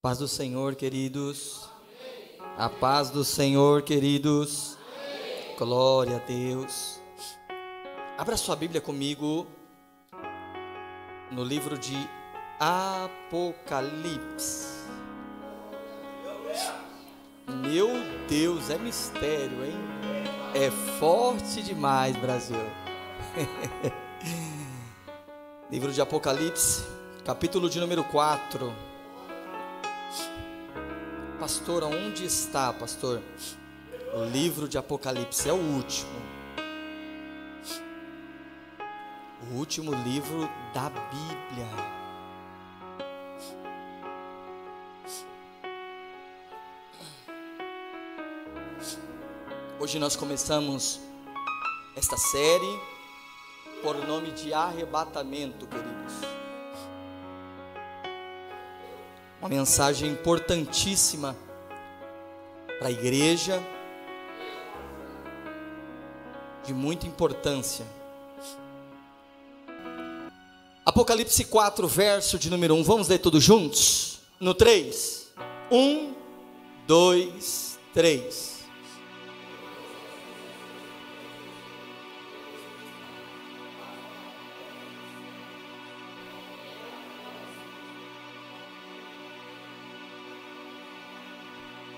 Paz do Senhor, queridos. A paz do Senhor, queridos. Glória a Deus. Abra sua Bíblia comigo no livro de Apocalipse. Meu Deus, é mistério, hein? É forte demais, Brasil. Livro de Apocalipse, capítulo de número 4. Pastor, aonde está, pastor? O livro de Apocalipse é o último livro da Bíblia. Hoje nós começamos esta série por nome de arrebatamento, queridos. Uma mensagem importantíssima para a igreja, de muita importância. Apocalipse 4, verso de número 1, vamos ler todos juntos? No 3, 1, 2, 3.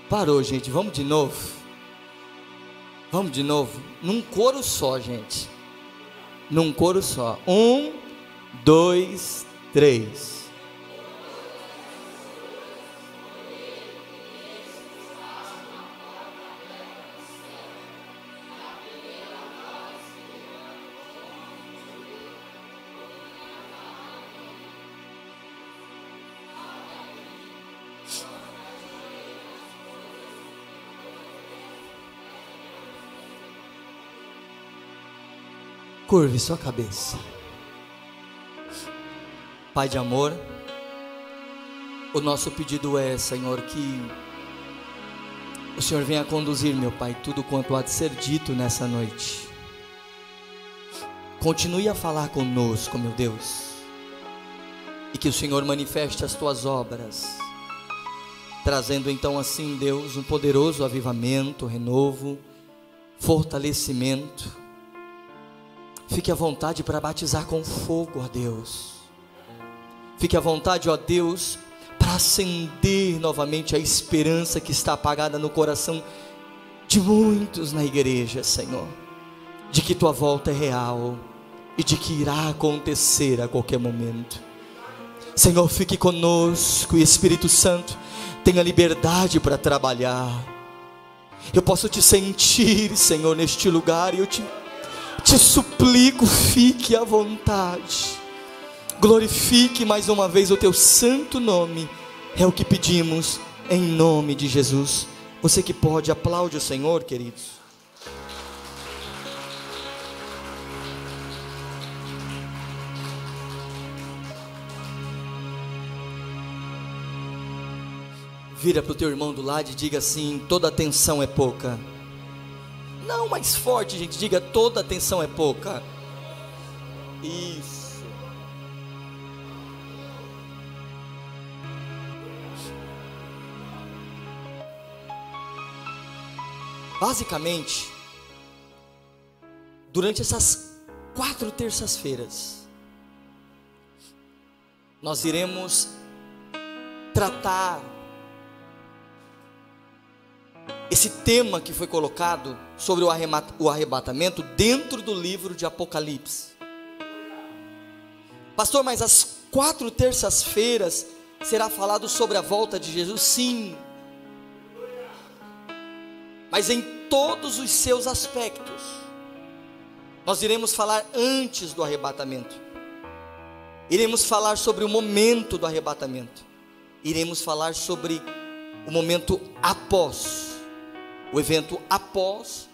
Parou, gente, vamos de novo. Vamos de novo, num coro só, gente. Num coro só. 1, 2, 3. Curve sua cabeça. Pai de amor, o nosso pedido é, Senhor, que o Senhor venha conduzir, meu Pai, tudo quanto há de ser dito nessa noite. Continue a falar conosco, meu Deus, e que o Senhor manifeste as tuas obras, trazendo então assim, Deus, um poderoso avivamento, renovo, fortalecimento. Fique à vontade para batizar com fogo, ó Deus. Fique à vontade, ó Deus, para acender novamente a esperança que está apagada no coração de muitos na igreja, Senhor. De que tua volta é real e de que irá acontecer a qualquer momento. Senhor, fique conosco e Espírito Santo tenha liberdade para trabalhar. Eu posso te sentir, Senhor, neste lugar, e eu te suplico, fique à vontade, glorifique mais uma vez o teu santo nome, é o que pedimos, em nome de Jesus. Você que pode, aplaude o Senhor, queridos. Vira para o teu irmão do lado e diga assim: toda atenção é pouca. Não, mais forte, gente, diga: toda atenção é pouca. Isso. Basicamente, durante essas 4 terças-feiras, nós iremos tratar esse tema que foi colocado sobre o arrebatamento dentro do livro de Apocalipse. Pastor, mas as 4 terças-feiras será falado sobre a volta de Jesus? Sim, mas em todos os seus aspectos. Nós iremos falar antes do arrebatamento, iremos falar sobre o momento do arrebatamento, iremos falar sobre o momento após, o evento após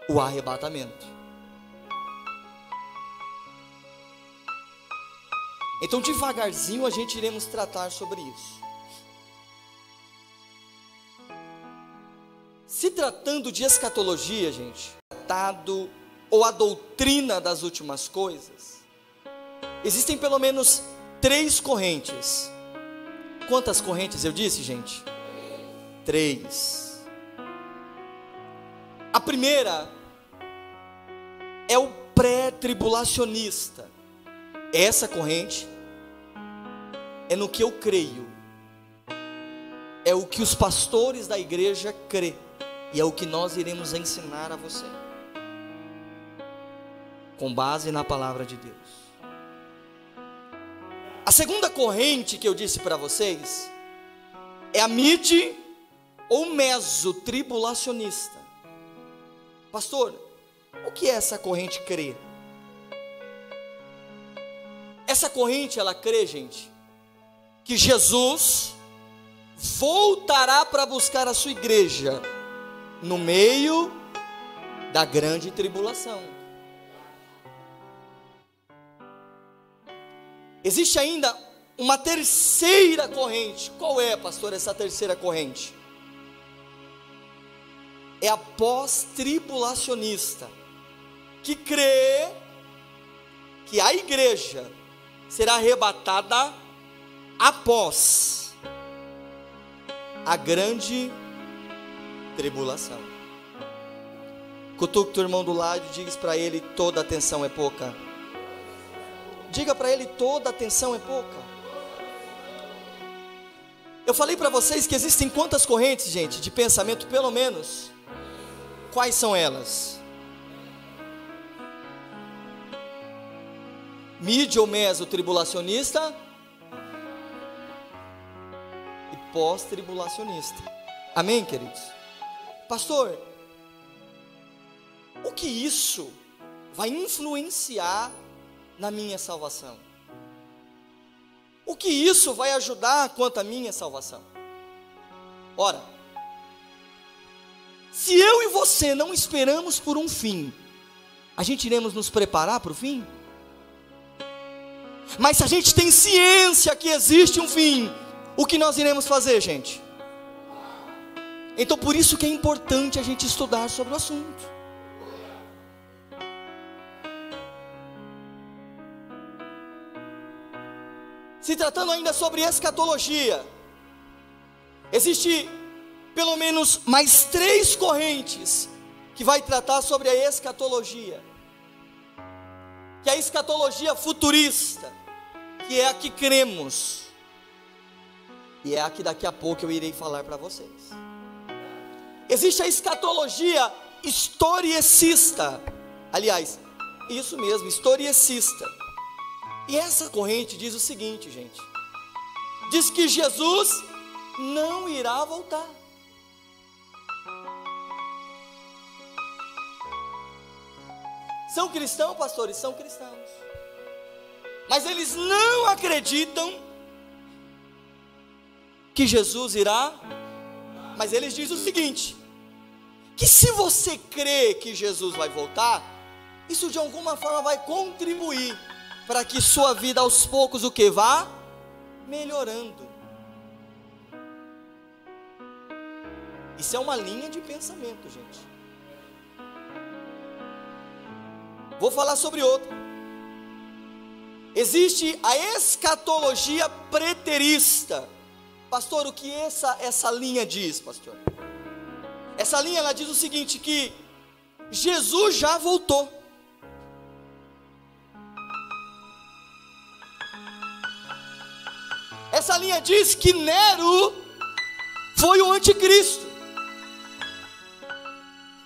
o arrebatamento. Então, devagarzinho, a gente iremos tratar sobre isso. Se tratando de escatologia, gente, tratado ou a doutrina das últimas coisas, existem pelo menos 3 correntes quantas correntes eu disse, gente? 3. A primeira é o pré-tribulacionista. Essa corrente é no que eu creio, é o que os pastores da igreja crê, e é o que nós iremos ensinar a você, com base na palavra de Deus. A segunda corrente que eu disse para vocês é a mid ou mesotribulacionista. Pastor, o que é essa corrente crê? Essa corrente, ela crê, gente, que Jesus voltará para buscar a sua igreja no meio da grande tribulação. Existe ainda uma terceira corrente. Qual é, pastor, essa terceira corrente? É a pós-tribulacionista, que crê que a igreja será arrebatada após a grande tribulação. Cutuca o teu irmão do lado e diz para ele: toda atenção é pouca. Diga para ele: toda atenção é pouca. Eu falei para vocês que existem quantas correntes, gente, de pensamento, pelo menos. Quais são elas? Mid ou meso-tribulacionista e pós-tribulacionista. Amém, queridos? Pastor, o que isso vai influenciar na minha salvação? O que isso vai ajudar quanto à minha salvação? Ora, se eu e você não esperamos por um fim, a gente iremos nos preparar para o fim? Mas se a gente tem ciência que existe um fim, o que nós iremos fazer, gente? Então por isso que é importante a gente estudar sobre o assunto. Se tratando ainda sobre escatologia, existe pelo menos mais 3 correntes que vai tratar sobre a escatologia, que é a escatologia futurista, que é a que cremos, e é a que daqui a pouco eu irei falar para vocês. Existe a escatologia historicista, aliás, isso mesmo, historicista. E essa corrente diz o seguinte, gente: diz que Jesus não irá voltar. São cristãos, pastores? São cristãos. Mas eles não acreditam que Jesus irá. Mas eles dizem o seguinte: que se você crê que Jesus vai voltar, isso de alguma forma vai contribuir para que sua vida aos poucos o que vá melhorando. Isso é uma linha de pensamento, gente. Vou falar sobre outra. Existe a escatologia preterista. Pastor, o que essa linha diz, pastor? Essa linha, ela diz o seguinte, que Jesus já voltou. Essa linha diz que Nero foi o anticristo.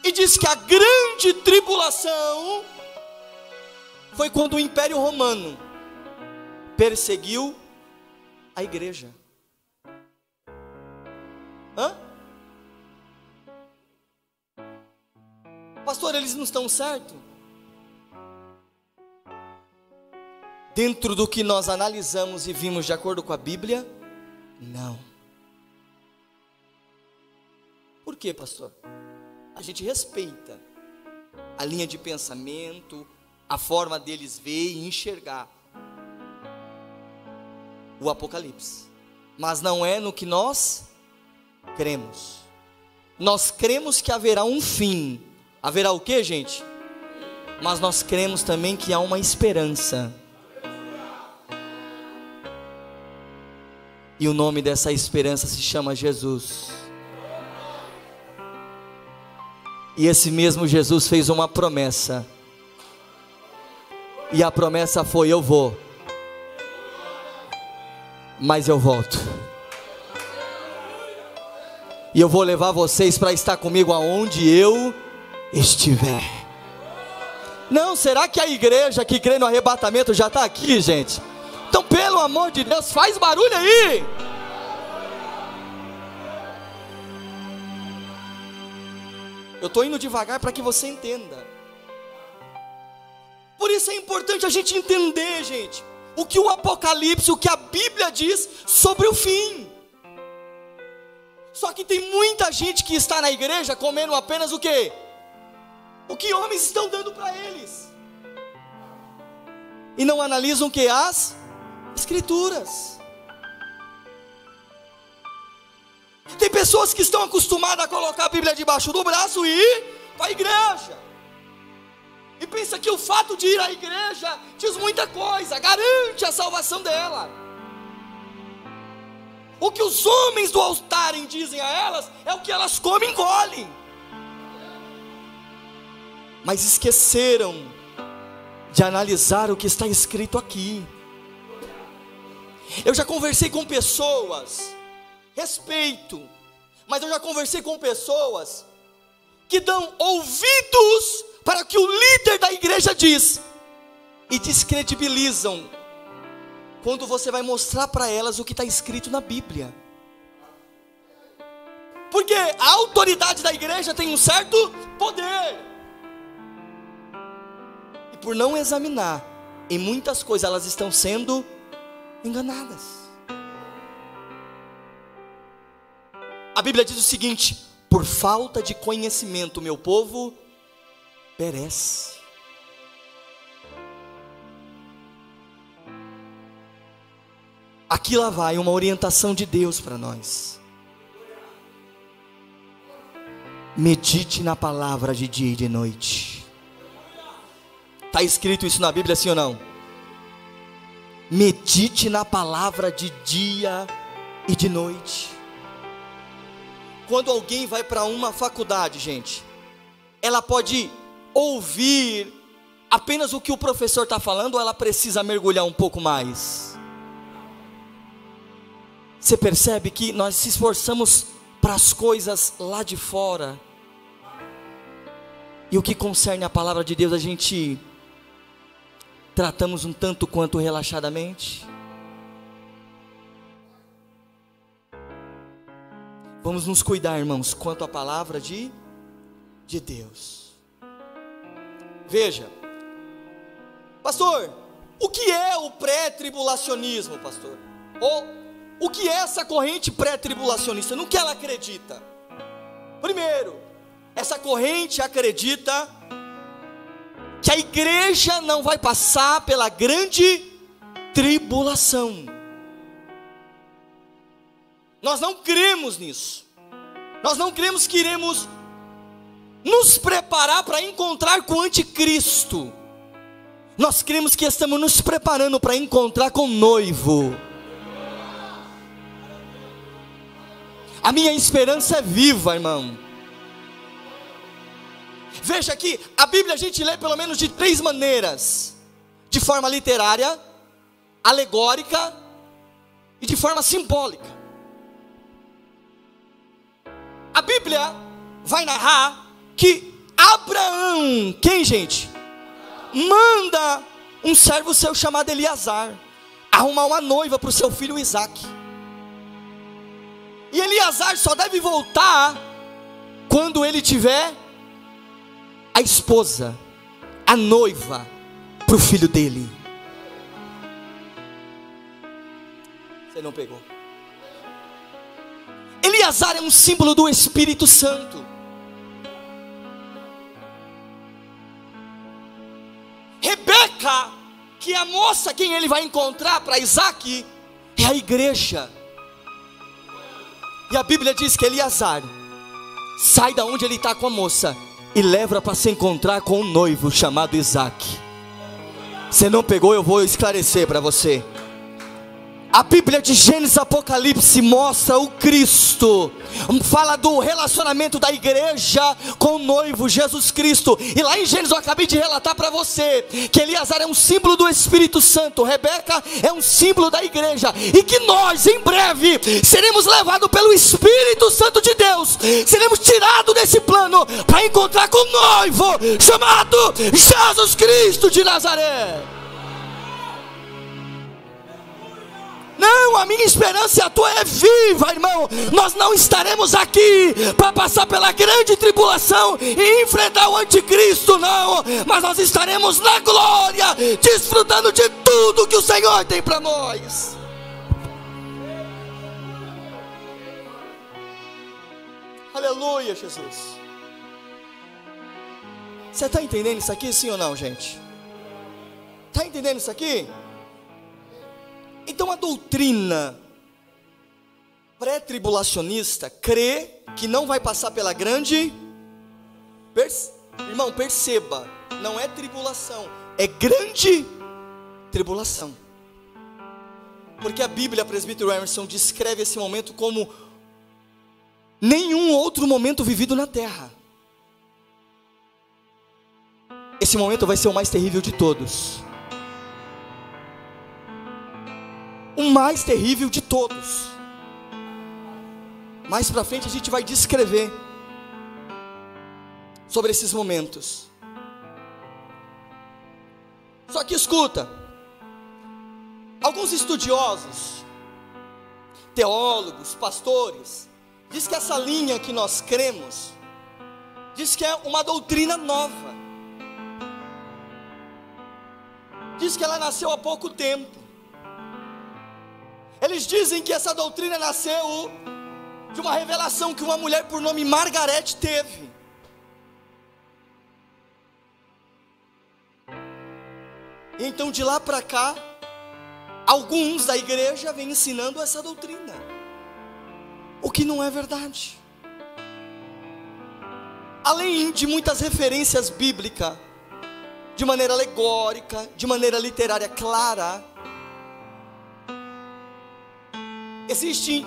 E diz que a grande tribulação foi quando o Império Romano perseguiu a igreja. Pastor, eles não estão certos? Dentro do que nós analisamos e vimos de acordo com a Bíblia, não. Por quê, pastor? A gente respeita a linha de pensamento, a forma deles ver e enxergar o Apocalipse, mas não é no que nós cremos. Nós cremos que haverá um fim. Haverá o que, gente? Mas nós cremos também que há uma esperança. E o nome dessa esperança se chama Jesus. E esse mesmo Jesus fez uma promessa. E a promessa foi: eu vou, mas eu volto. E eu vou levar vocês para estar comigo aonde eu estiver. Não, será que a igreja que crê no arrebatamento já está aqui, gente? Então, pelo amor de Deus, faz barulho aí. Eu estou indo devagar para que você entenda. Por isso é importante a gente entender, gente, o que o Apocalipse, o que a Bíblia diz sobre o fim. Só que tem muita gente que está na igreja comendo apenas o quê? O que homens estão dando para eles. E não analisam o que? As Escrituras. Tem pessoas que estão acostumadas a colocar a Bíblia debaixo do braço e ir para a igreja. E pensa que o fato de ir à igreja diz muita coisa, garante a salvação dela. O que os homens do altar dizem a elas é o que elas comem e engolem. Mas esqueceram de analisar o que está escrito aqui. Eu já conversei com pessoas, respeito, mas eu já conversei com pessoas que dão ouvidos para o que o líder da igreja diz e descredibilizam quando você vai mostrar para elas o que está escrito na Bíblia. Porque a autoridade da igreja tem um certo poder, e por não examinar, em muitas coisas elas estão sendo enganadas. A Bíblia diz o seguinte: por falta de conhecimento meu povo perece. Aqui lá vai uma orientação de Deus para nós. Medite na palavra de dia e de noite. Está escrito isso na Bíblia, sim ou não? Medite na palavra de dia e de noite. Quando alguém vai para uma faculdade, gente, ela pode ouvir apenas o que o professor está falando, ou ela precisa mergulhar um pouco mais? Você percebe que nós se esforçamos para as coisas lá de fora, e o que concerne a palavra de Deus a gente tratamos um tanto quanto relaxadamente. Vamos nos cuidar, irmãos, quanto à palavra de Deus. Veja, pastor, o que é o pré-tribulacionismo, pastor? Ou o que é essa corrente pré-tribulacionista? No que ela acredita? Primeiro, essa corrente acredita que a igreja não vai passar pela grande tribulação. Nós não cremos nisso. Nós não cremos que iremos nos preparar para encontrar com o anticristo. Nós cremos que estamos nos preparando para encontrar com o noivo. A minha esperança é viva, irmão. Veja que a Bíblia a gente lê pelo menos de 3 maneiras: de forma literária, alegórica e de forma simbólica. A Bíblia vai narrar que Abraão, quem, gente? Manda um servo seu chamado Eliazar arrumar uma noiva para o seu filho Isaque. E Eliazar só deve voltar quando ele tiver a esposa, a noiva, para o filho dele. Você não pegou? Eliazar é um símbolo do Espírito Santo. Rebeca, que é a moça quem ele vai encontrar para Isaque, é a igreja. E a Bíblia diz que Eliazar sai da onde ele está com a moça e leva para se encontrar com um noivo chamado Isaque. Você não pegou, eu vou esclarecer para você. A Bíblia de Gênesis e Apocalipse mostra o Cristo, fala do relacionamento da igreja com o noivo Jesus Cristo. E lá em Gênesis eu acabei de relatar para você que Eleazar é um símbolo do Espírito Santo, Rebeca é um símbolo da igreja, e que nós em breve seremos levados pelo Espírito Santo de Deus, seremos tirados desse plano para encontrar com o noivo chamado Jesus Cristo de Nazaré. Não, a minha esperança e a tua é viva, irmão. Nós não estaremos aqui para passar pela grande tribulação e enfrentar o anticristo, não. Mas nós estaremos na glória, desfrutando de tudo que o Senhor tem para nós. Aleluia, Jesus. Você está entendendo isso aqui, sim ou não, gente? Está entendendo isso aqui? Então a doutrina pré-tribulacionista crê que não vai passar pela grande, irmão, perceba, não é tribulação, é grande tribulação. Porque a Bíblia, presbítero Emerson, descreve esse momento como nenhum outro momento vivido na terra. Esse momento vai ser o mais terrível de todos. O mais terrível de todos. Mais para frente a gente vai descrever sobre esses momentos. Só que escuta, alguns estudiosos, teólogos, pastores, diz que essa linha que nós cremos, diz que é uma doutrina nova, diz que ela nasceu há pouco tempo. Eles dizem que essa doutrina nasceu de uma revelação que uma mulher por nome Margarete teve. Então de lá para cá, alguns da igreja vêm ensinando essa doutrina, o que não é verdade. Além de muitas referências bíblicas, de maneira alegórica, de maneira literária clara, existem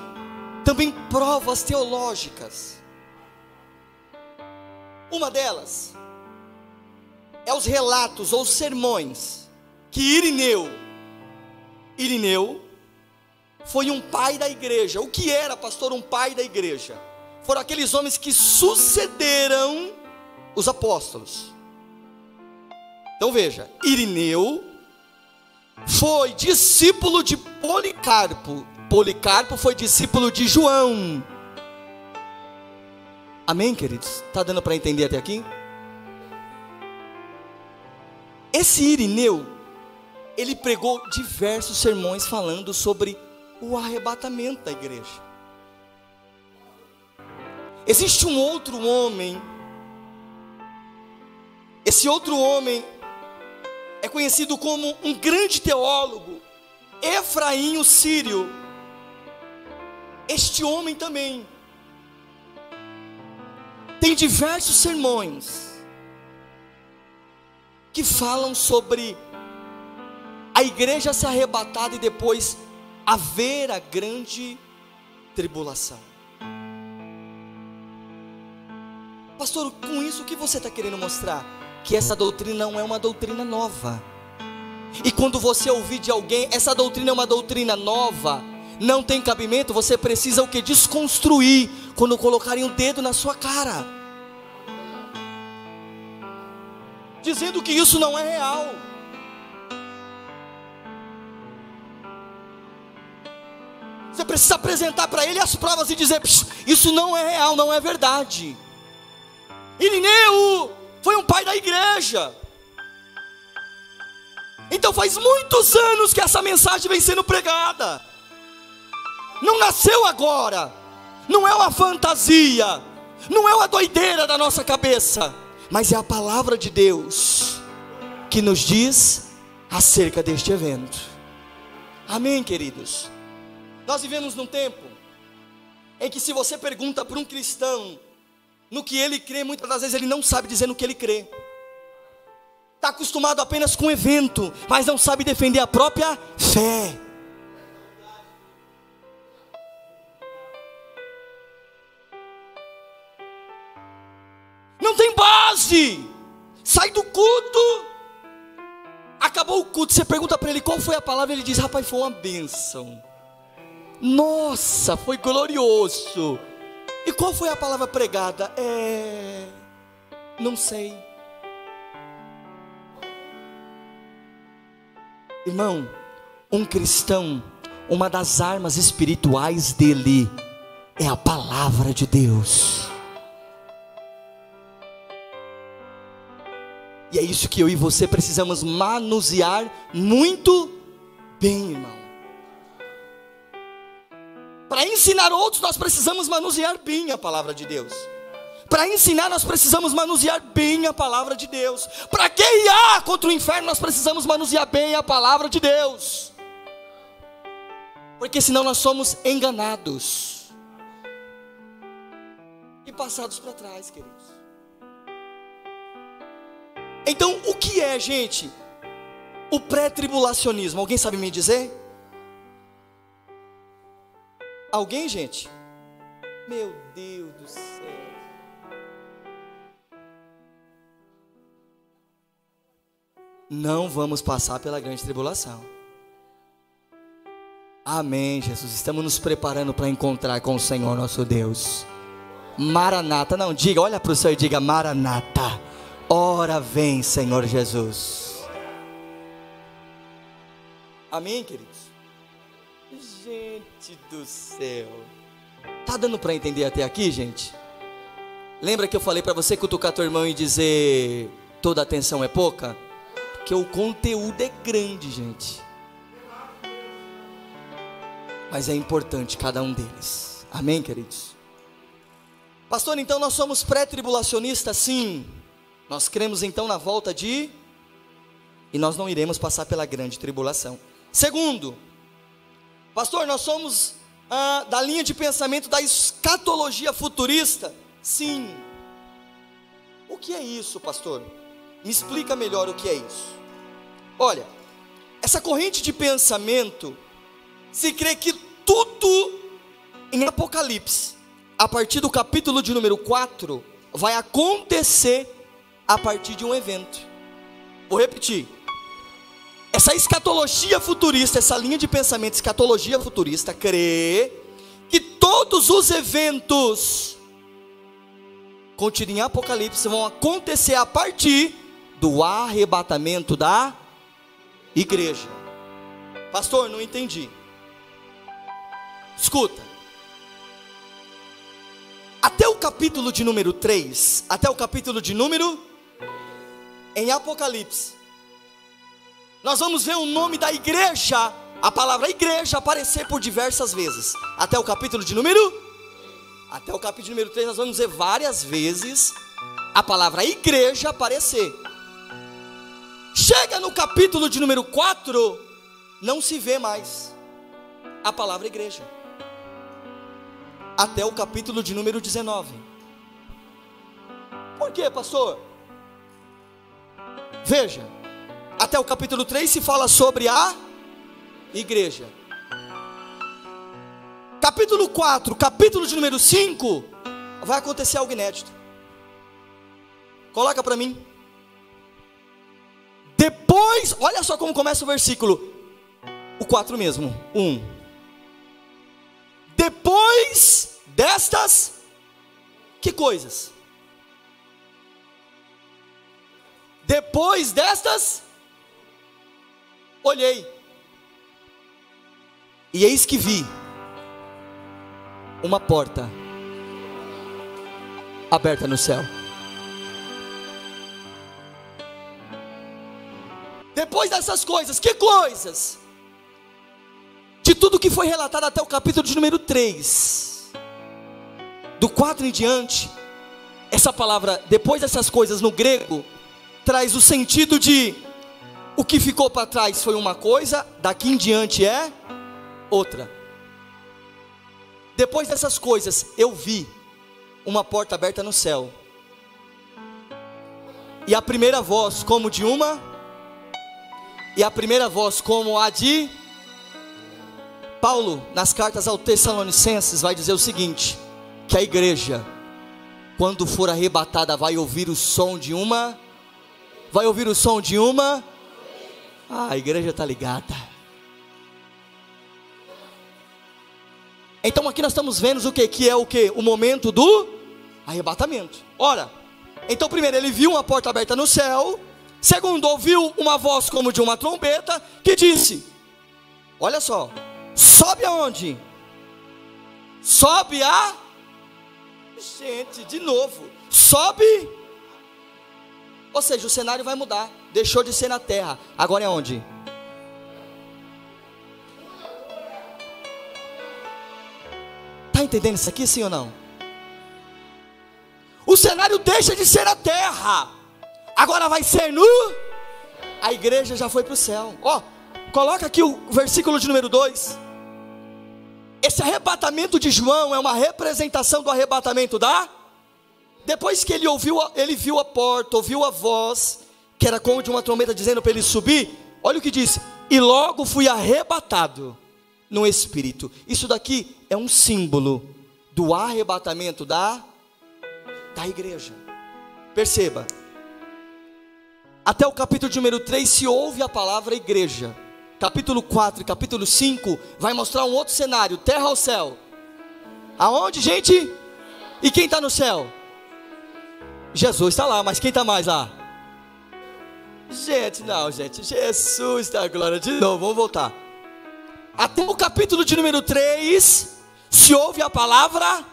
também provas teológicas. Uma delas é os relatos ou sermões que Irineu foi um pai da igreja. O que era, pastor, um pai da igreja? Foram aqueles homens que sucederam os apóstolos. Então veja, Irineu foi discípulo de Policarpo. Policarpo foi discípulo de João. Amém, queridos? Está dando para entender até aqui? Esse Irineu, ele pregou diversos sermões falando sobre o arrebatamento da igreja. Existe um outro homem, esse outro homem é conhecido como um grande teólogo, Efraim o Sírio. Este homem também tem diversos sermões que falam sobre a igreja ser arrebatada e depois haver a grande tribulação. Pastor, com isso o que você está querendo mostrar? Que essa doutrina não é uma doutrina nova. E quando você ouvir de alguém, essa doutrina é uma doutrina nova, não tem cabimento, você precisa o que? Desconstruir, quando colocarem o dedo na sua cara, dizendo que isso não é real. Você precisa apresentar para ele as provas e dizer: isso não é real, não é verdade. Irineu foi um pai da igreja. Então faz muitos anos que essa mensagem vem sendo pregada. Não nasceu agora, não é uma fantasia, não é uma doideira da nossa cabeça, mas é a palavra de Deus que nos diz acerca deste evento. Amém, queridos? Nós vivemos num tempo em que, se você pergunta para um cristão no que ele crê, muitas das vezes ele não sabe dizer no que ele crê. Está acostumado apenas com o evento, mas não sabe defender a própria fé. não tem base. Sai do culto, acabou o culto, você pergunta para ele qual foi a palavra, ele diz: rapaz, foi uma bênção, nossa, foi glorioso. E qual foi a palavra pregada? Não sei. Irmão, um cristão, uma das armas espirituais dele é a palavra de Deus. E é isso que eu e você precisamos manusear muito bem, irmão. Para ensinar outros, nós precisamos manusear bem a palavra de Deus. Para ensinar, nós precisamos manusear bem a palavra de Deus. Para guerrear contra o inferno, nós precisamos manusear bem a palavra de Deus. Porque senão nós somos enganados e passados para trás, queridos. Então, o que é, gente, o pré-tribulacionismo? Alguém sabe me dizer? Alguém, gente? Meu Deus do céu. Não vamos passar pela grande tribulação. Amém, Jesus. Estamos nos preparando para encontrar com o Senhor nosso Deus. Maranata. Não, diga, olha para o Senhor e diga: Maranata. Ora vem, Senhor Jesus. Amém, queridos? Gente do céu. Tá dando para entender até aqui, gente? Lembra que eu falei para você cutucar teu irmão e dizer: toda atenção é pouca? Porque o conteúdo é grande, gente. Mas é importante cada um deles. Amém, queridos? Pastor, então nós somos pré-tribulacionistas? Sim. Nós cremos então na volta de... E nós não iremos passar pela grande tribulação. Segundo, pastor, nós somos da linha de pensamento da escatologia futurista? Sim. O que é isso, pastor? Me explica melhor o que é isso. Olha, essa corrente de pensamento se crê que tudo em Apocalipse, a partir do capítulo de número 4, vai acontecer a partir de um evento. Vou repetir. Essa escatologia futurista, essa linha de pensamento escatologia futurista, crê que todos os eventos contidos em Apocalipse vão acontecer a partir do arrebatamento da igreja. Pastor, não entendi. Escuta. Até o capítulo de número 3, até o capítulo de número em Apocalipse, nós vamos ver o nome da igreja, a palavra igreja, aparecer por diversas vezes. Até o capítulo de número 3 nós vamos ver várias vezes a palavra igreja aparecer. Chega no capítulo de número 4, não se vê mais a palavra igreja. Até o capítulo de número 19. Por quê, pastor? Veja, até o capítulo 3 se fala sobre a igreja. Capítulo 4, capítulo de número 5, vai acontecer algo inédito. Coloca para mim. Depois, olha só como começa o versículo, o 4 mesmo, 1. Depois destas, que coisas? Depois destas, olhei, e eis que vi uma porta aberta no céu. Depois dessas coisas, que coisas? De tudo que foi relatado até o capítulo de número 3, do 4 em diante, essa palavra, depois dessas coisas, no grego, traz o sentido de, o que ficou para trás foi uma coisa, daqui em diante é outra. Depois dessas coisas, eu vi uma porta aberta no céu, e a primeira voz como de uma, e a primeira voz como a de... Paulo, nas cartas aos Tessalonicenses, vai dizer o seguinte, que a igreja quando for arrebatada, vai ouvir o som de uma? Vai ouvir o som de uma? A igreja está ligada. Então aqui nós estamos vendo o que? Que é o que? O momento do arrebatamento. Ora, então primeiro ele viu uma porta aberta no céu. Segundo, ouviu uma voz como de uma trombeta, que disse, olha só, sobe aonde? Sobe a... Gente, de novo, sobe. Ou seja, o cenário vai mudar. Deixou de ser na terra, agora é onde? Está entendendo isso aqui, sim ou não? O cenário deixa de ser na terra, agora vai ser no... A igreja já foi para o céu. Ó, coloca aqui o versículo de número 2. Esse arrebatamento de João é uma representação do arrebatamento da... Depois que ele viu a porta, ouviu a voz, que era como de uma trombeta dizendo para ele subir. Olha o que diz, e logo fui arrebatado no Espírito. Isso daqui é um símbolo do arrebatamento da igreja. Perceba, até o capítulo de número 3 se ouve a palavra igreja. Capítulo 4 e capítulo 5 vai mostrar um outro cenário, terra ao céu. Aonde, gente? E quem está no céu? Jesus está lá, mas quem está mais lá? Gente, não, gente, Jesus está, glória de novo, vamos voltar. Até o capítulo de número 3 se ouve a palavra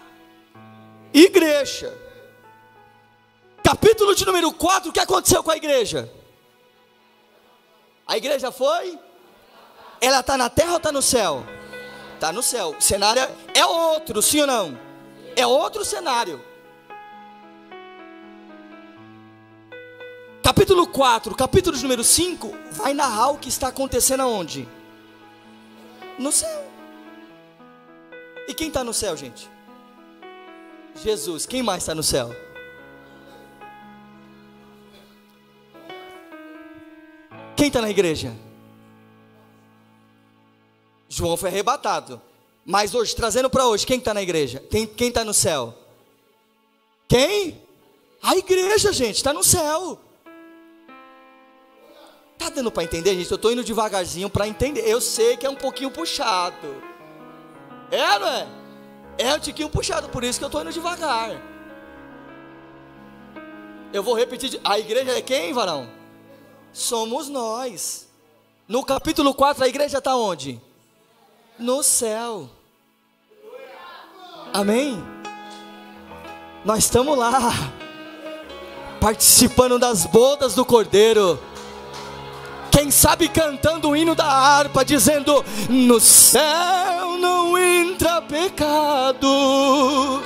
igreja. Capítulo de número 4, o que aconteceu com a igreja? A igreja foi? Ela está na terra ou está no céu? Está no céu. O cenário é outro, sim ou não? É outro cenário. Capítulo 4, capítulo de número 5 vai narrar o que está acontecendo aonde? No céu. E quem está no céu, gente? Jesus. Quem mais está no céu? Quem está na igreja? João foi arrebatado. Mas hoje, trazendo para hoje, quem está na igreja? Quem está no céu? Quem? A igreja, gente, está no céu. Está dando para entender, gente? Eu estou indo devagarzinho para entender. Eu sei que é um pouquinho puxado. É, não é? É um tiquinho puxado, por isso que eu estou indo devagar. Eu vou repetir. A igreja é quem, varão? Somos nós. No capítulo 4, a igreja está onde? No céu. Amém? Nós estamos lá, participando das bodas do Cordeiro. Quem sabe cantando o hino da harpa, dizendo: no céu não entra pecado.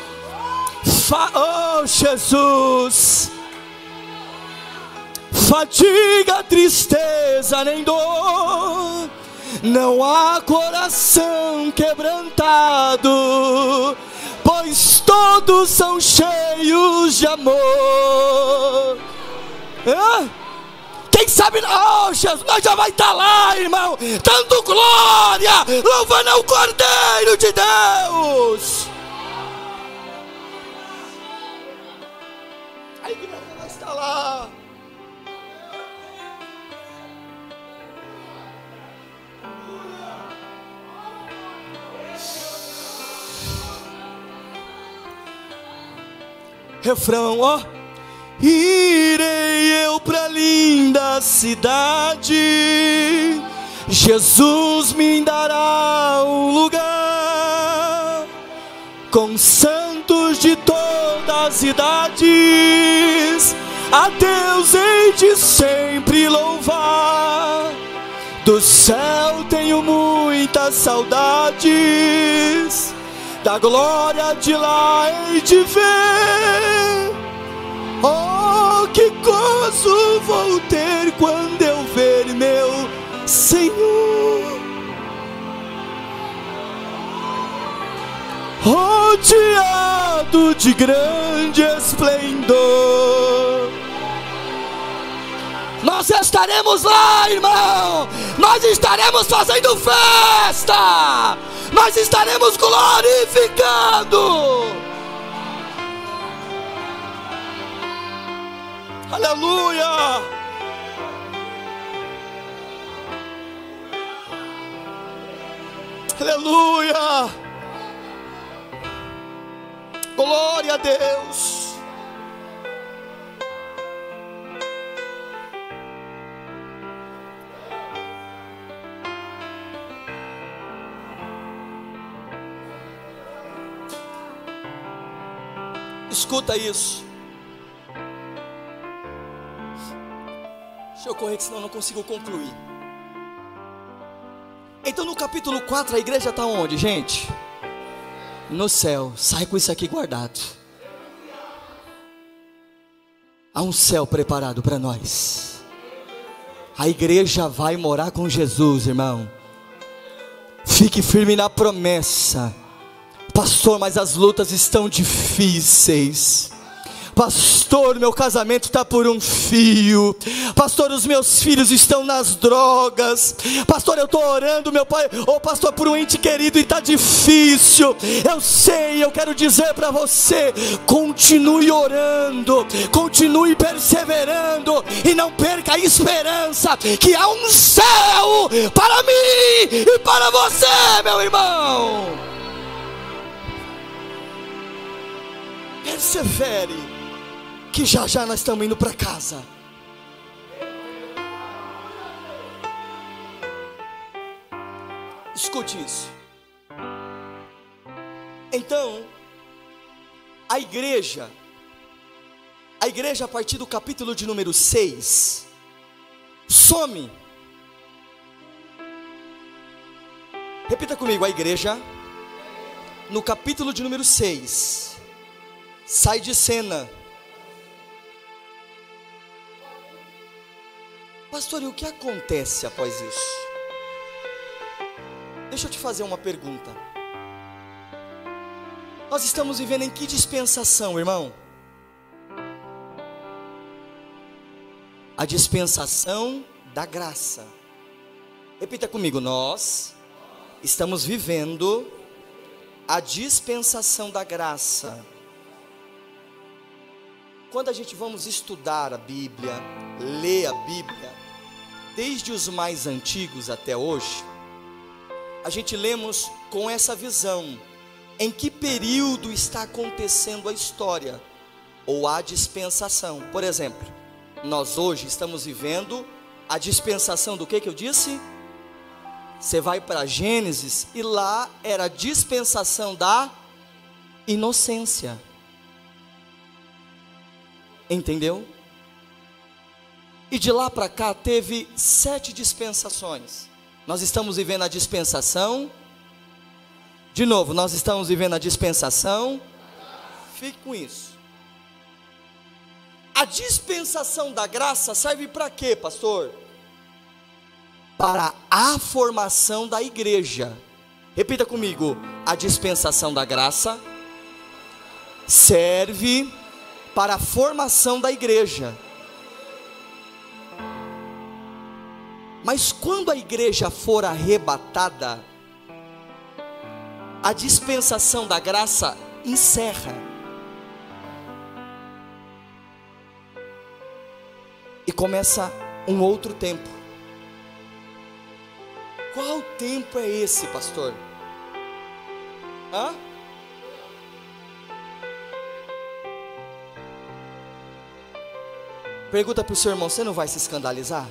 Oh Jesus, fadiga, tristeza, nem dor, não há coração quebrantado, pois todos são cheios de amor. Quem sabe, oh Jesus, nós já vai estar lá, irmão, dando glória, louvando ao Cordeiro de Deus. A igreja vai estar lá. Refrão, ó. Irei eu pra linda cidade, Jesus me dará um lugar, com santos de todas as idades, a Deus hei de sempre louvar. Do céu tenho muitas saudades, da glória de lá hei de ver. Oh, que gozo vou ter quando eu ver meu Senhor, rodeado de grande esplendor. Nós estaremos lá, irmão. Nós estaremos fazendo festa. Nós estaremos glorificando. Aleluia. Aleluia. Glória a Deus. Escuta isso. Deixa eu correr, que senão eu não consigo concluir. Então no capítulo 4 a igreja está onde, gente? No céu. Sai com isso aqui guardado. Há um céu preparado para nós. A igreja vai morar com Jesus, irmão. Fique firme na promessa. Pastor, mas as lutas estão difíceis. Pastor, meu casamento está por um fio. Pastor, os meus filhos estão nas drogas. Pastor, eu estou orando, meu pai, pastor, por um ente querido e está difícil. Eu sei, eu quero dizer para você: continue orando, continue perseverando e não perca a esperança, que há um céu para mim e para você, meu irmão. Persevere, que já já nós estamos indo para casa. Escute isso. Então, a igreja a partir do capítulo de número 6, some. Repita comigo: a igreja, no capítulo de número 6, sai de cena. Pastor, e o que acontece após isso? Deixa eu te fazer uma pergunta. Nós estamos vivendo em que dispensação, irmão? A dispensação da graça. Repita comigo: nós estamos vivendo a dispensação da graça. Quando a gente vamos estudar a Bíblia, ler a Bíblia, desde os mais antigos até hoje, a gente lemos com essa visão: em que período está acontecendo a história, ou a dispensação. Por exemplo, nós hoje estamos vivendo a dispensação do que eu disse? Você vai para Gênesis e lá era a dispensação da inocência. Entendeu? E de lá para cá teve 7 dispensações. Nós estamos vivendo a dispensação. De novo, nós estamos vivendo a dispensação. Fique com isso. A dispensação da graça serve para quê, pastor? Para a formação da igreja. Repita comigo: a dispensação da graça serve para a formação da igreja. Mas quando a igreja for arrebatada, a dispensação da graça encerra. E começa um outro tempo. Qual tempo é esse, pastor? Hã? Pergunta para o seu irmão: você não vai se escandalizar?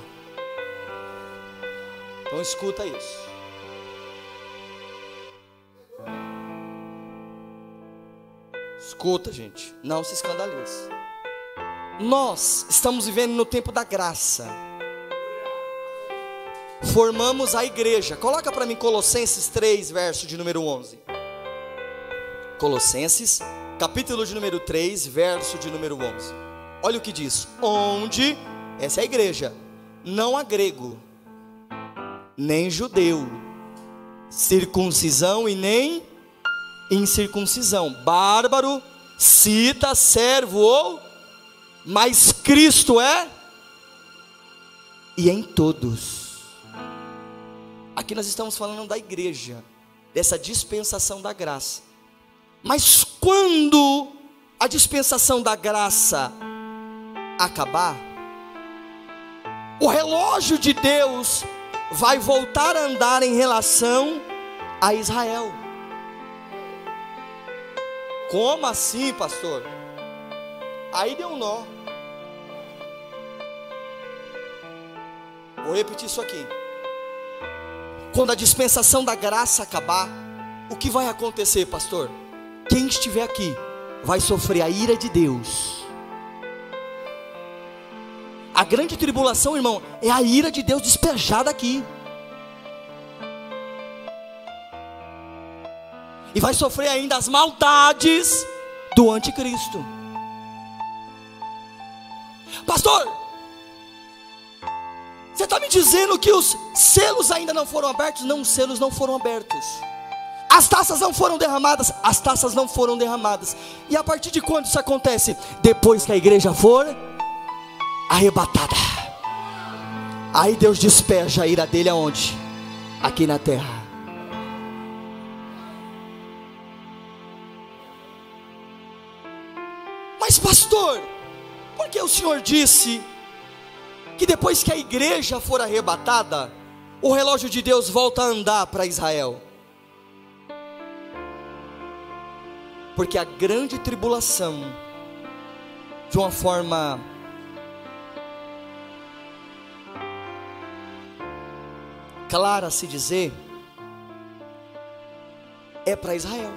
Então escuta isso. Escuta, gente, não se escandalize. Nós estamos vivendo no tempo da graça. Formamos a igreja. Coloca para mim Colossenses 3, verso de número 11. Colossenses, capítulo de número 3, verso de número 11. Olha o que diz: onde, essa é a igreja, não há grego, nem judeu, circuncisão e nem incircuncisão, bárbaro, cita, servo ou, mas Cristo é, e em todos. Aqui nós estamos falando da igreja, dessa dispensação da graça. Mas quando a dispensação da graça acabar, o relógio de Deus vai voltar a andar em relação a Israel. Como assim, pastor? Aí deu um nó. Vou repetir isso aqui. Quando a dispensação da graça acabar, o que vai acontecer, pastor? Quem estiver aqui vai sofrer a ira de Deus. A grande tribulação, irmão, é a ira de Deus despejada aqui. E vai sofrer ainda as maldades do anticristo. Pastor, você está me dizendo que os selos ainda não foram abertos? Não, os selos não foram abertos. As taças não foram derramadas? As taças não foram derramadas. E a partir de quando isso acontece? Depois que a igreja for arrebatada. Aí Deus despeja a ira dele aonde? Aqui na terra. Mas pastor, por que o Senhor disse que depois que a igreja for arrebatada, o relógio de Deus volta a andar para Israel? Porque a grande tribulação, de uma forma clara a se dizer, é para Israel.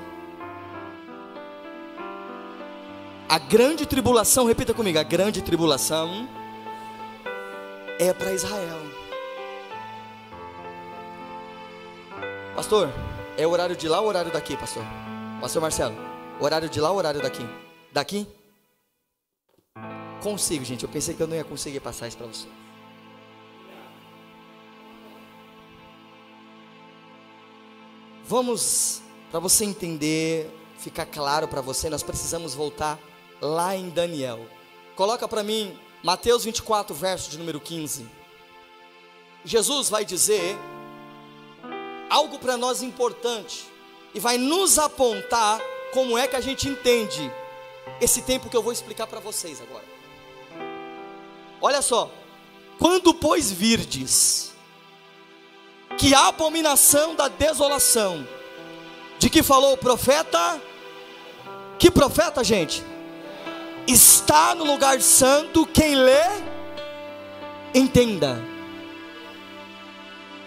A grande tribulação, repita comigo, a grande tribulação é para Israel. Pastor, é o horário de lá ou o horário daqui, pastor? Pastor Marcelo, horário de lá ou horário daqui? Daqui? Consigo, gente, eu pensei que eu não ia conseguir passar isso para você. Vamos, para você entender, ficar claro para você, nós precisamos voltar lá em Daniel. Coloca para mim Mateus 24, verso de número 15. Jesus vai dizer algo para nós importante e vai nos apontar como é que a gente entende esse tempo que eu vou explicar para vocês agora. Olha só: quando pois virdes que a abominação da desolação, de que falou o profeta, que profeta, gente? Está no lugar santo, quem lê, entenda.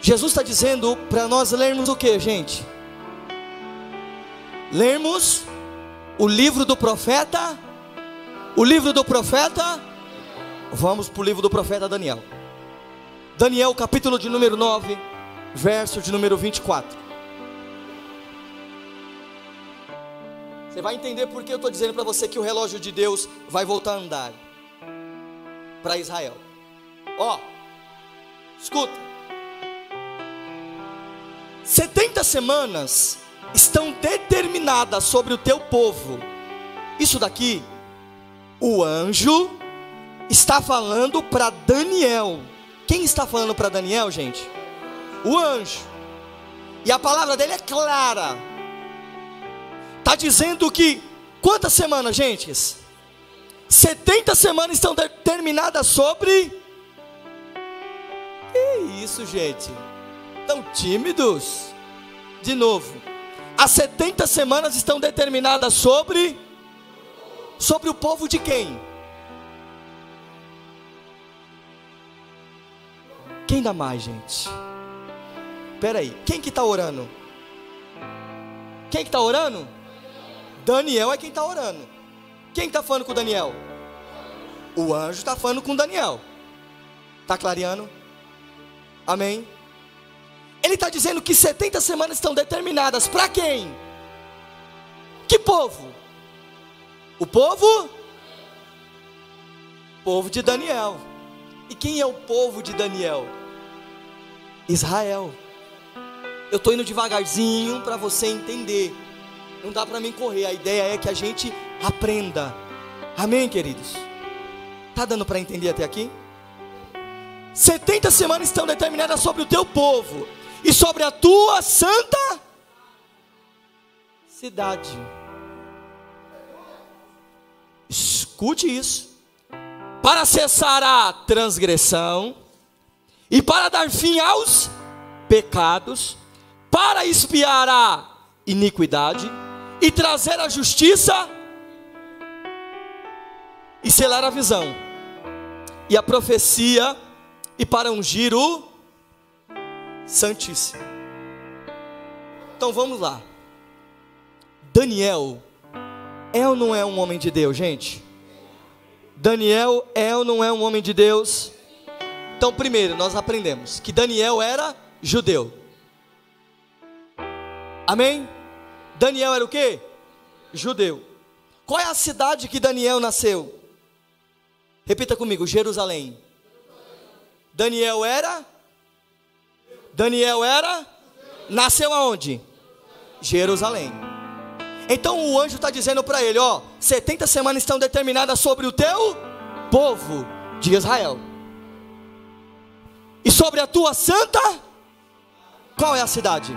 Jesus está dizendo para nós lermos o que, gente? Lermos o livro do profeta. O livro do profeta. Vamos para o livro do profeta Daniel. Daniel, capítulo de número 9, verso de número 24. Você vai entender porque eu estou dizendo para você que o relógio de Deus vai voltar a andar para Israel. Ó, escuta. 70 semanas estão determinadas sobre o teu povo. Isso daqui, o anjo está falando para Daniel. Quem está falando para Daniel, gente? O anjo. E a palavra dele é clara. Está dizendo que, quantas semanas, gente? 70 semanas estão determinadas sobre... Que isso, gente? Tão tímidos? De novo. As 70 semanas estão determinadas sobre o povo de quem? Quem dá mais, gente? Espera aí, quem que está orando? Quem que está orando? Daniel é quem está orando. Quem está falando com Daniel? O anjo está falando com Daniel. Está clareando? Amém? Ele está dizendo que 70 semanas estão determinadas para quem? Que povo? O povo? Povo de Daniel. E quem é o povo de Daniel? Israel. Eu estou indo devagarzinho para você entender. Não dá para mim correr, a ideia é que a gente aprenda. Amém, queridos? Está dando para entender até aqui? 70 semanas estão determinadas sobre o teu povo e sobre a tua santa cidade. Escute isso. para cessar a transgressão e para dar fim aos pecados, para expiar a iniquidade e trazer a justiça e selar a visão e a profecia e para ungir o Santíssimo. Então vamos lá. Daniel é ou não é um homem de Deus, gente? Daniel é ou não é um homem de Deus? Então primeiro nós aprendemos que Daniel era judeu. Amém? Daniel era o quê? Judeu. Qual é a cidade que Daniel nasceu? Repita comigo, Jerusalém. Daniel era? Nasceu aonde? Jerusalém. Então o anjo está dizendo para ele, 70 semanas estão determinadas sobre o teu povo de Israel. E sobre a tua santa, qual é a cidade?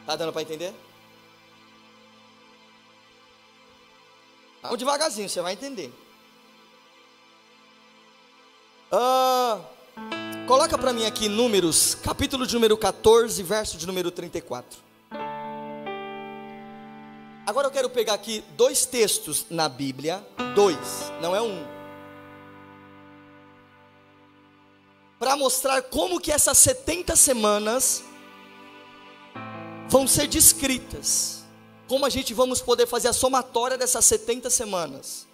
Está dando para entender? Vamos devagarzinho, você vai entender. Coloca para mim aqui Números, capítulo de número 14, verso de número 34. Agora eu quero pegar aqui 2 textos na Bíblia, 2, não é um, para mostrar como que essas 70 semanas vão ser descritas, como a gente vamos poder fazer a somatória dessas 70 semanas.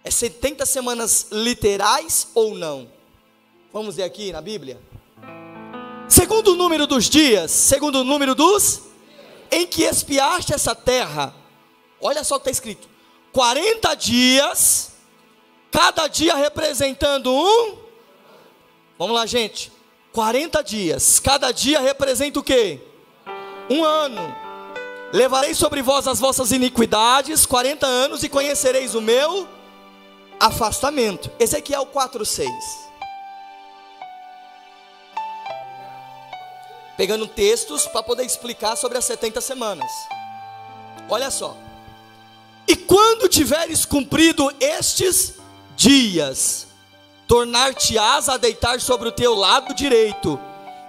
É 70 semanas literais ou não? Vamos ver aqui na Bíblia. Segundo o número dos dias, segundo o número dos em que expiaste essa terra, olha só o que está escrito: 40 dias, cada dia representando um. Vamos lá, gente. 40 dias, cada dia representa o quê? Um ano. Levarei sobre vós as vossas iniquidades 40 anos e conhecereis o meu afastamento. Ezequiel 4:6. Pegando textos para poder explicar sobre as 70 semanas. Olha só. E quando tiveres cumprido estes dias, tornar-te-ás a deitar sobre o teu lado direito,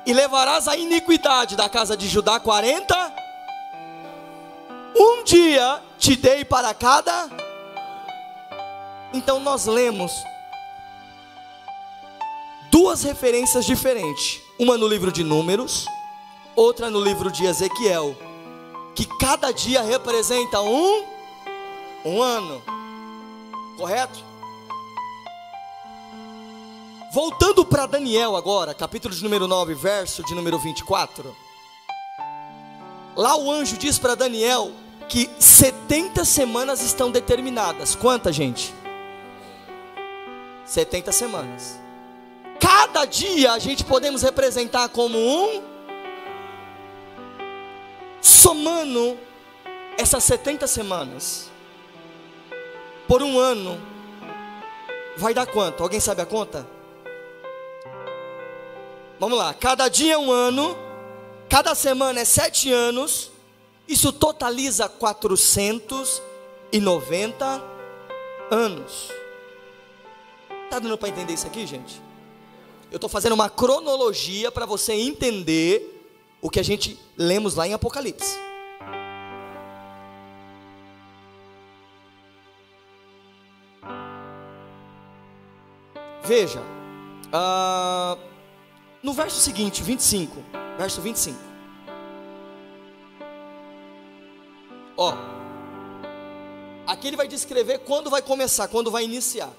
e levarás a iniquidade da casa de Judá 40. Um dia te dei para cada. Então nós lemos 2 referências diferentes, uma no livro de Números, outra no livro de Ezequiel, que cada dia representa um ano, correto? Voltando para Daniel agora, capítulo de número 9, verso de número 24. Lá o anjo diz para Daniel que 70 semanas estão determinadas. Quantas, gente? 70 semanas. Cada dia a gente podemos representar como um. Somando essas 70 semanas por um ano, vai dar quanto? Alguém sabe a conta? Vamos lá, cada dia é um ano, cada semana é 7 anos, isso totaliza 490 anos. Está dando para entender isso aqui, gente? Eu estou fazendo uma cronologia para você entender o que a gente lemos lá em Apocalipse. Veja, no verso seguinte, 25, verso 25. Aqui ele vai descrever quando vai começar, quando vai iniciar.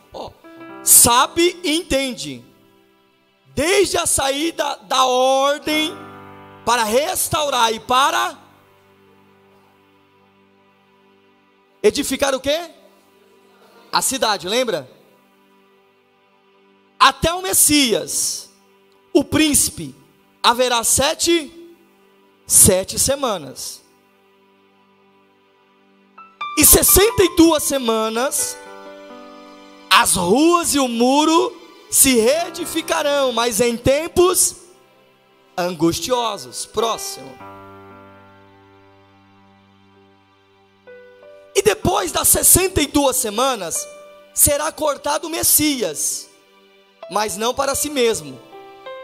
Sabe e entende, desde a saída da ordem para restaurar e para edificar o quê? A cidade, lembra? Até o Messias, o príncipe, haverá 7 semanas. E 62 semanas, as ruas e o muro se reedificarão, mas em tempos angustiosos. Próximo. E depois das 62 semanas, será cortado o Messias, mas não para si mesmo.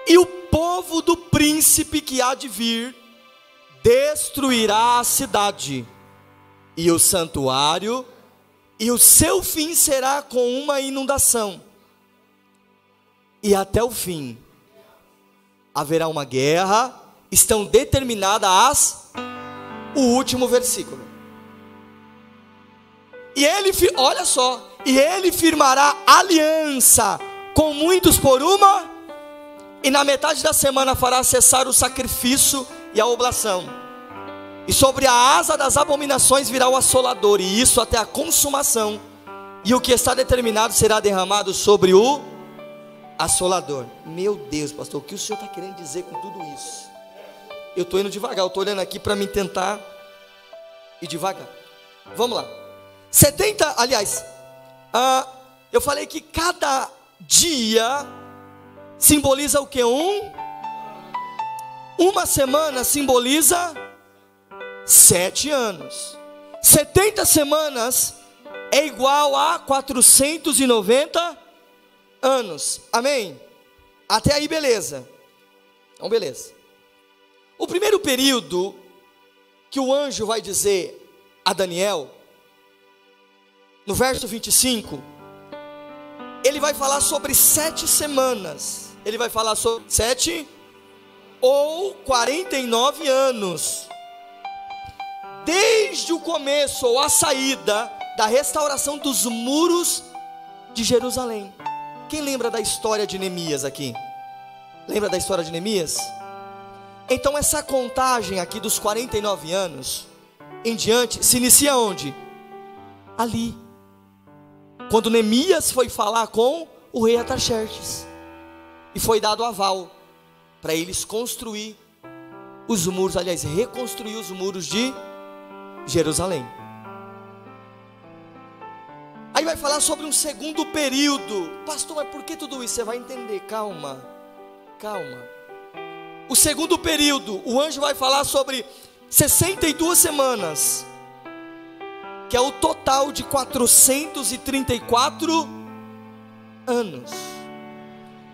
E o povo do príncipe que há de vir destruirá a cidade e o santuário, e o seu fim será com uma inundação. E até o fim haverá uma guerra. Estão determinadas o último versículo. E ele, olha só, e ele firmará aliança com muitos por uma, e na metade da semana fará cessar o sacrifício e a oblação. E sobre a asa das abominações virá o assolador, e isso até a consumação. E o que está determinado será derramado sobre o assolador. Meu Deus, pastor, o que o senhor está querendo dizer com tudo isso? Eu estou indo devagar, eu estou olhando aqui para me tentar ir devagar. Vamos lá. 70, aliás, eu falei que cada dia simboliza o que? Uma semana simboliza 7 anos. 70 semanas é igual a 490 anos. Amém? Até aí beleza. Então beleza. O primeiro período que o anjo vai dizer a Daniel, no verso 25, ele vai falar sobre 7 semanas. Ele vai falar sobre 7 ou 49 anos, desde o começo ou a saída da restauração dos muros de Jerusalém. Quem lembra da história de Neemias aqui? Lembra da história de Neemias? Então essa contagem aqui dos 49 anos em diante se inicia onde? Ali, quando Neemias foi falar com o rei Artaxerxes, e foi dado aval para eles construir os muros, aliás, reconstruir os muros de Jerusalém. Aí vai falar sobre um segundo período. Pastor, mas por que tudo isso? Você vai entender, calma. O segundo período, o anjo vai falar sobre 62 semanas, que é o total de 434 anos.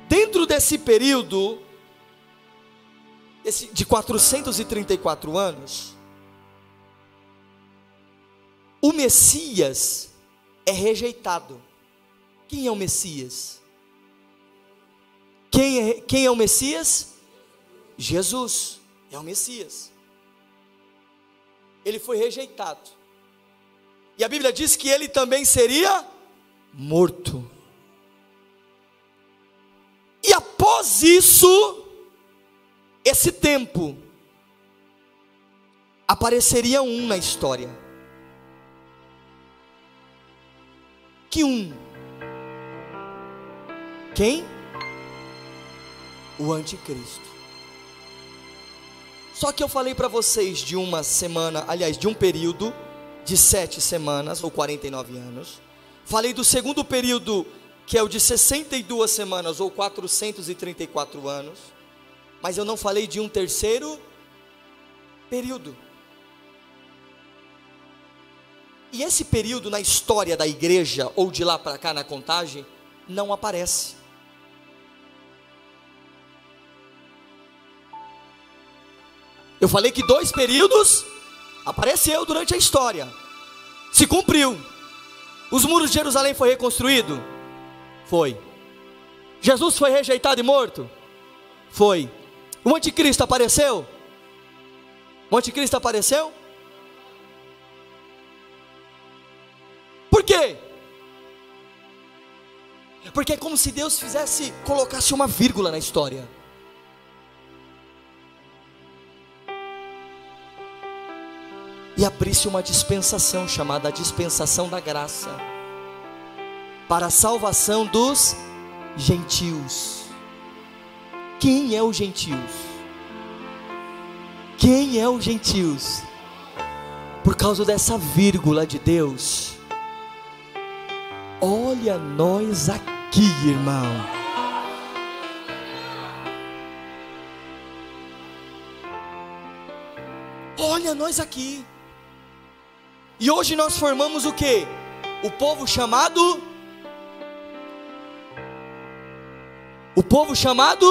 Dentro desse período de 434 anos, o Messias é rejeitado. Quem é o Messias? Quem é o Messias? Jesus é o Messias. Ele foi rejeitado. E a Bíblia diz que ele também seria morto. E após isso, esse tempo, apareceria um na história. Que um? Quem? O anticristo. Só que eu falei para vocês de uma semana, aliás, de um período de 7 semanas ou 49 anos. Falei do segundo período, que é o de 62 semanas ou 434 anos. Mas eu não falei de um terceiro período. E esse período na história da igreja, ou de lá para cá na contagem, não aparece. Eu falei que 2 períodos apareceu durante a história. Se cumpriu. Os muros de Jerusalém foi reconstruído? Foi. Jesus foi rejeitado e morto? Foi. O anticristo apareceu? O anticristo apareceu? Por quê? Porque é como se Deus colocasse uma vírgula na história. E abrisse uma dispensação chamada dispensação da graça, para a salvação dos gentios. Quem é os gentios? Quem é os gentios? Por causa dessa vírgula de Deus. Olha nós aqui, irmão. Olha nós aqui. E hoje nós formamos o quê? O povo chamado povo chamado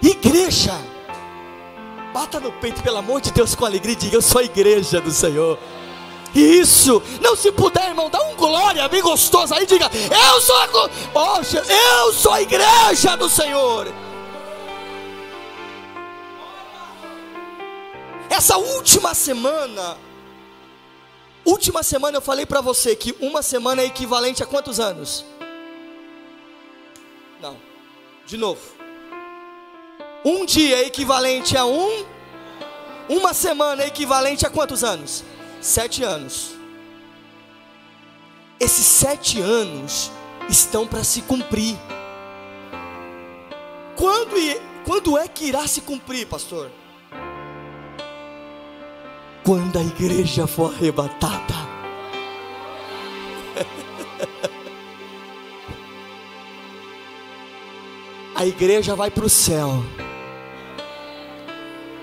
igreja. Bata no peito, pelo amor de Deus, com alegria, e diga: eu sou a igreja do Senhor. Isso, não, se puder, irmão, dá um glória bem gostoso aí, diga: eu sou a igreja do Senhor. Essa última semana eu falei para você que uma semana é equivalente a quantos anos? Não, de novo. Um dia é equivalente a uma semana é equivalente a quantos anos? 7 anos. Esses 7 anos estão para se cumprir. Quando é que irá se cumprir, pastor? Quando a igreja for arrebatada. A igreja vai para o céu.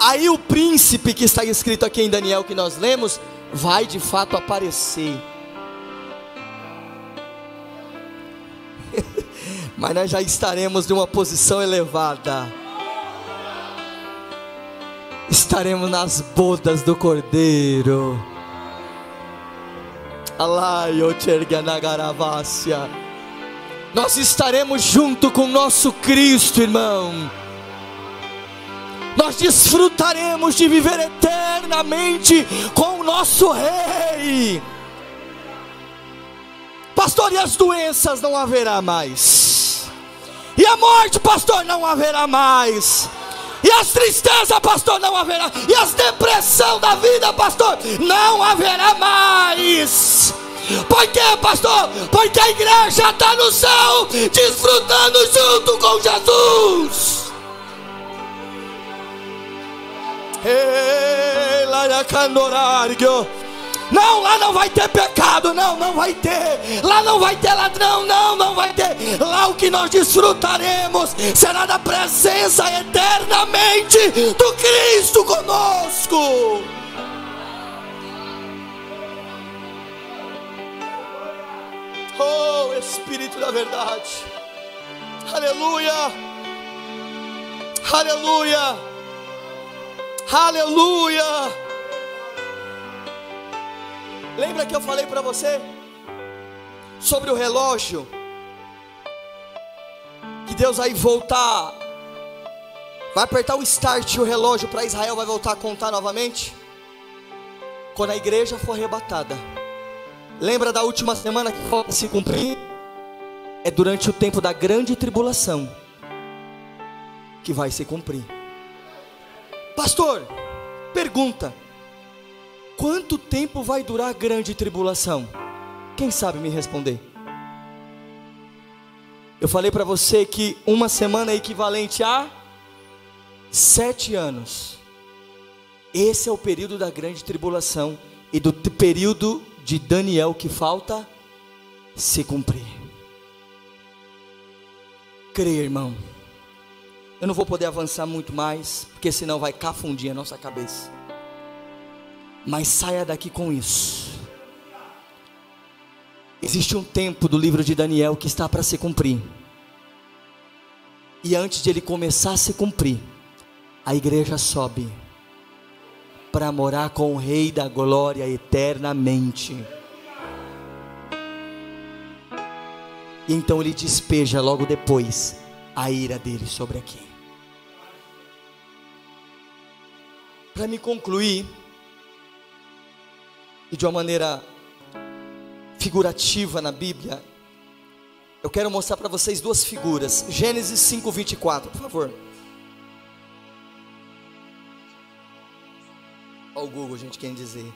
Aí o príncipe que está escrito aqui em Daniel, que nós lemos, vai de fato aparecer. Mas nós já estaremos numa posição elevada. Estaremos nas bodas do Cordeiro. Nós estaremos junto com o nosso Cristo, irmão. Nós desfrutaremos de viver eternamente com o nosso Rei. Pastor, e as doenças não haverá mais. E a morte, pastor, não haverá mais. E as tristezas, pastor, não haverá. E as depressão da vida, pastor, não haverá mais. Por quê, pastor? Porque a igreja está no céu, desfrutando junto com Jesus. Não, lá não vai ter pecado, não vai ter. Lá não vai ter ladrão, não vai ter. Lá o que nós desfrutaremos será da presença eternamente do Cristo conosco. Oh, Espírito da verdade. Aleluia. Aleluia. Aleluia. Lembra que eu falei para você sobre o relógio? Que Deus vai voltar, vai apertar o start, o relógio para Israel vai voltar a contar novamente quando a igreja for arrebatada. Lembra da última semana que falta se cumprir? É durante o tempo da grande tribulação que vai se cumprir. Pastor, pergunta: quanto tempo vai durar a grande tribulação? Quem sabe me responder? Eu falei para você que uma semana é equivalente a 7 anos. Esse é o período da grande tribulação e do período de Daniel que falta se cumprir. Creia, irmão. Eu não vou poder avançar muito mais, porque senão vai cafundir a nossa cabeça. Mas saia daqui com isso. Existe um tempo do livro de Daniel que está para se cumprir. E antes de ele começar a se cumprir, a igreja sobe para morar com o Rei da Glória eternamente. E então ele despeja logo depois a ira dele sobre aqui. Para me concluir, e de uma maneira figurativa na Bíblia, eu quero mostrar para vocês 2 figuras. Gênesis 5:24, por favor. Olha o Google, gente, quem dizer.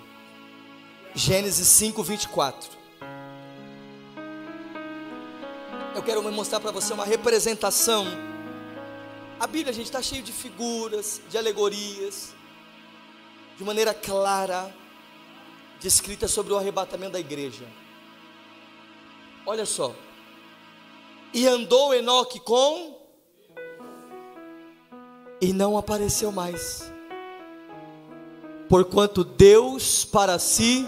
Gênesis 5:24. Eu quero mostrar para você uma representação. A Bíblia, gente, está cheio de figuras, de alegorias, de maneira clara, descrita sobre o arrebatamento da igreja. Olha só. E andou Enoque com, e não apareceu mais, porquanto Deus para si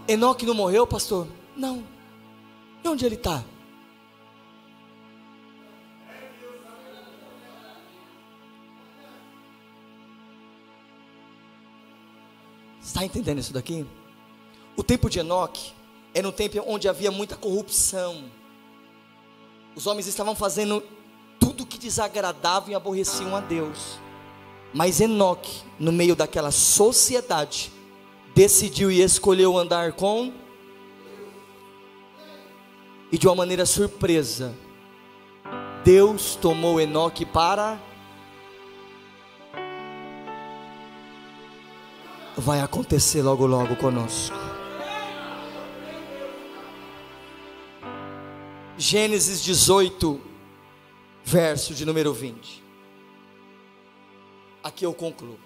Enoque não morreu, pastor? Não. E onde ele está? Está entendendo isso daqui? O tempo de Enoque era um tempo onde havia muita corrupção. Os homens estavam fazendo tudo que desagradava e aborreciam a Deus. Mas Enoque, no meio daquela sociedade, decidiu e escolheu andar com. E de uma maneira surpresa, Deus tomou Enoque para. Vai acontecer logo logo conosco. Gênesis 18, verso de número 20. Aqui eu concluo.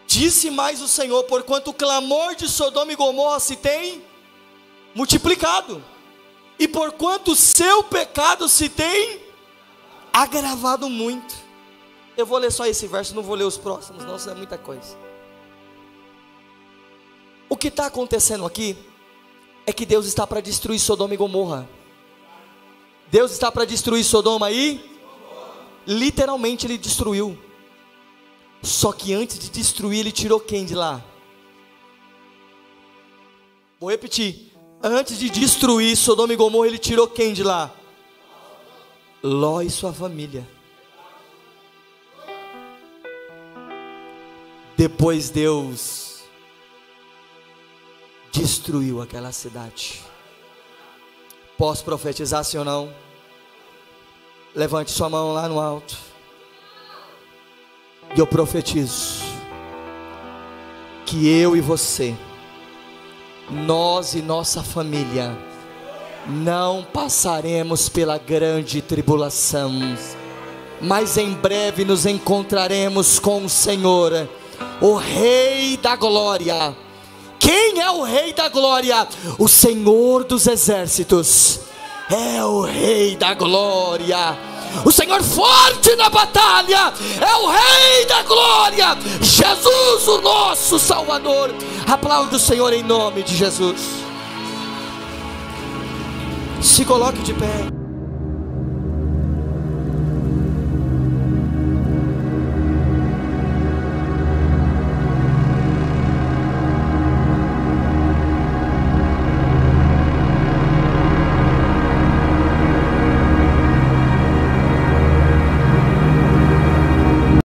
Disse mais o Senhor: porquanto o clamor de Sodoma e Gomorra se tem multiplicado, e porquanto o seu pecado se tem agravado muito. Eu vou ler só esse verso, não vou ler os próximos, não, isso é muita coisa. O que está acontecendo aqui é que Deus está para destruir Sodoma e Gomorra. Deus está para destruir Sodoma e literalmente ele destruiu. Só que antes de destruir, ele tirou quem de lá? Vou repetir. Antes de destruir Sodoma e Gomorra, ele tirou quem de lá? Ló e sua família. Depois Deus destruiu aquela cidade. Posso profetizar sim ou não? Levante sua mão lá no alto. E eu profetizo que eu e você, nós e nossa família, não passaremos pela grande tribulação, mas em breve nos encontraremos com o Senhor, o Rei da Glória. Quem é o Rei da Glória? O Senhor dos Exércitos é o Rei da Glória. O Senhor forte na batalha é o Rei da Glória, Jesus, o nosso Salvador. Aplaude o Senhor em nome de Jesus. Se coloque de pé.